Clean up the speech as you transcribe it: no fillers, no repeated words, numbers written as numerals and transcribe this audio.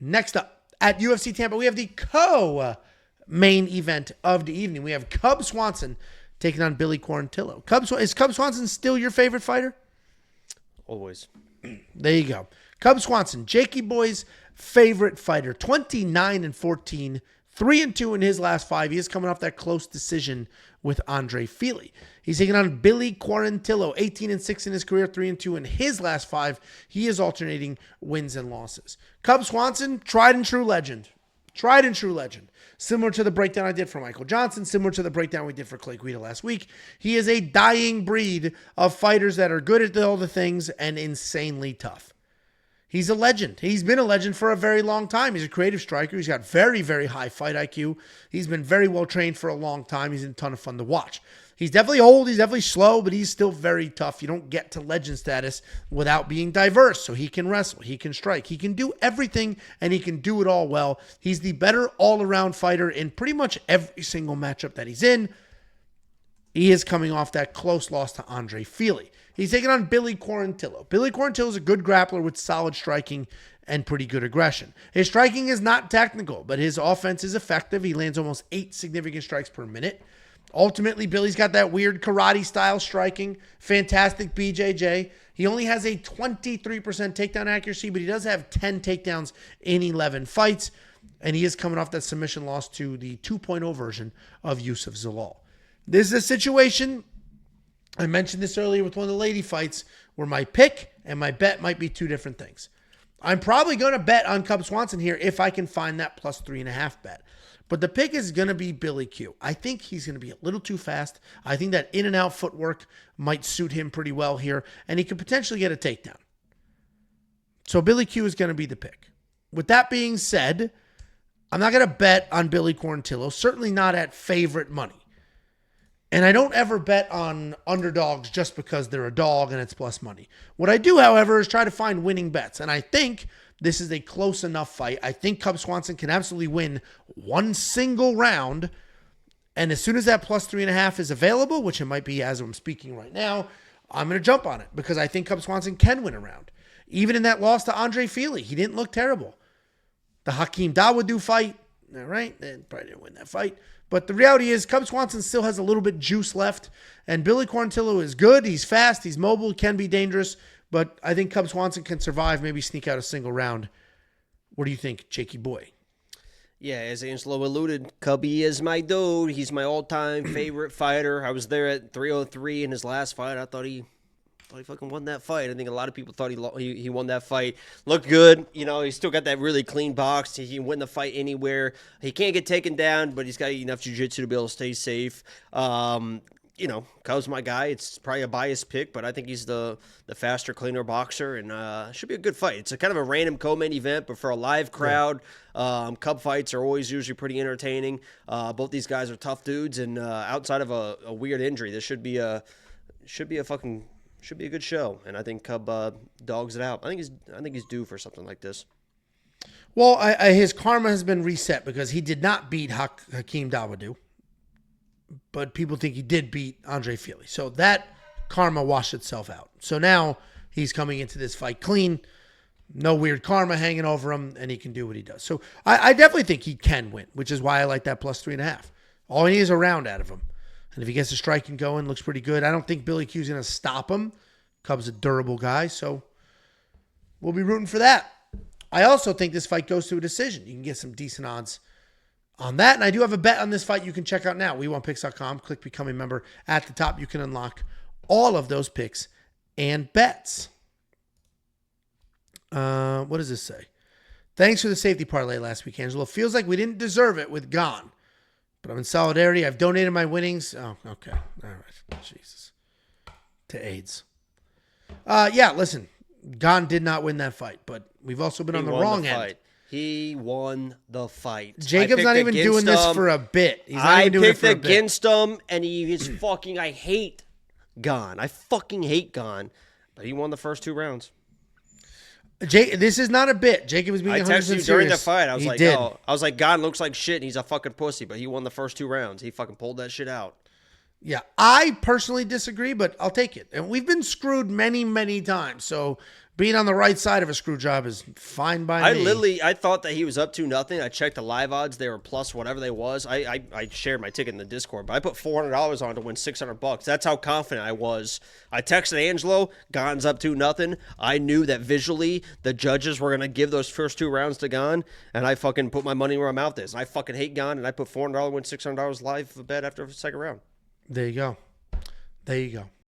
Next up, at UFC Tampa, we have the co-main event of the evening. We have Cub Swanson taking on Billy Quarantillo. Is Cub Swanson still your favorite fighter? Always. There you go. Cub Swanson, Jakey Boy's favorite fighter, 29-14, 3-2 in his last 5. He is coming off that close decision with Andre Fili. He's taking on Billy Quarantillo, 18-6 in his career, 3-2 in his last 5. He is alternating wins and losses. Cub Swanson, tried and true legend. Tried and true legend. Similar to the breakdown I did for Michael Johnson, similar to the breakdown we did for Clay Guida last week. He is a dying breed of fighters that are good at all the things and insanely tough. He's a legend. He's been a legend for a very long time. He's a creative striker. He's got very, very high fight IQ. He's been very well trained for a long time. He's a ton of fun to watch. He's definitely old. He's definitely slow, but he's still very tough. You don't get to legend status without being diverse. So he can wrestle. He can strike. He can do everything, and he can do it all well. He's the better all-around fighter in pretty much every single matchup that he's in. He is coming off that close loss to Andre Fili. He's taking on Billy Quarantillo. Billy Quarantillo is a good grappler with solid striking and pretty good aggression. His striking is not technical, but his offense is effective. He lands almost 8 significant strikes per minute. Ultimately, Billy's got that weird karate-style striking, fantastic BJJ. He only has a 23% takedown accuracy, but he does have 10 takedowns in 11 fights, and he is coming off that submission loss to the 2.0 version of Yusuf Zalal. This is a situation, I mentioned this earlier with one of the lady fights, where my pick and my bet might be two different things. I'm probably going to bet on Cub Swanson here if I can find that plus 3.5 bet. But the pick is going to be Billy Q. I think he's going to be a little too fast. I think that in and out footwork might suit him pretty well here, and he could potentially get a takedown. So Billy Q is going to be the pick. With that being said, I'm not going to bet on Billy Quarantillo, certainly not at favorite money. And I don't ever bet on underdogs just because they're a dog and it's plus money. What I do, however, is try to find winning bets. And I think this is a close enough fight. I think Cub Swanson can absolutely win one single round. And as soon as that plus 3.5 is available, which it might be as I'm speaking right now, I'm going to jump on it because I think Cub Swanson can win a round. Even in that loss to Andre Fili, he didn't look terrible. The Hakeem Dawodu fight, all right, they probably didn't win that fight. But the reality is Cub Swanson still has a little bit juice left. And Billy Quarantillo is good. He's fast. He's mobile. Can be dangerous. But I think Cub Swanson can survive, maybe sneak out a single round. What do you think, Jakey Boy? Yeah, as Angelo alluded, Cubby is my dude. He's my all-time favorite fighter. I was there at 303 in his last fight. I thought he fucking won that fight. I think a lot of people thought he won that fight. Looked good. You know, he's still got that really clean box. He can win the fight anywhere. He can't get taken down, but he's got enough jiu-jitsu to be able to stay safe. You know, Cub's my guy. It's probably a biased pick, but I think he's the faster, cleaner boxer, and should be a good fight. It's a kind of a random co-main event, but for a live crowd, Cub fights are always usually pretty entertaining. Both these guys are tough dudes, and outside of a weird injury, this should be a good show, and I think Cub dogs it out. I think he's due for something like this. Well, his karma has been reset because he did not beat Hakeem Dawodu, but people think he did beat Andre Fili. So that karma washed itself out. So now he's coming into this fight clean, no weird karma hanging over him, and he can do what he does. So I definitely think he can win, which is why I like that plus 3.5. All he needs is a round out of him. And if he gets the striking going, looks pretty good. I don't think Billy Q's going to stop him. Cub's a durable guy, so we'll be rooting for that. I also think this fight goes to a decision. You can get some decent odds on that. And I do have a bet on this fight you can check out now. WeWantPicks.com. Click Become a Member. At the top, you can unlock all of those picks and bets. What does this say? Thanks for the safety parlay last week, Angelo. Feels like we didn't deserve it with Gone. But I'm in solidarity. I've donated my winnings. Oh, okay. All right. Jesus. To AIDS. Yeah, listen. Gone did not win that fight, but we've also been on the wrong end. He won the fight. Jacob's not even doing this for a bit. He's not even doing it for a bit. I picked against him, and he is fucking, I hate Gone. I fucking hate Gone. But he won the first 2 rounds. This is not a bit. Jacob was being 100% serious. I texted you during the fight. I was like, Gone looks like shit, and he's a fucking pussy, but he won the first 2 rounds. He fucking pulled that shit out. Yeah, I personally disagree, but I'll take it. And we've been screwed many, many times. So being on the right side of a screw job is fine by me. I thought that he was up 2-0. I checked the live odds; they were plus whatever they was. I shared my ticket in the Discord, but I put $400 on to win $600. That's how confident I was. I texted Angelo, Gane's up 2-0. I knew that visually the judges were gonna give those first 2 rounds to Gane, and I fucking put my money where my mouth is. And I fucking hate Gane, and I put $400 win $600 live bet after the second round. There you go. There you go.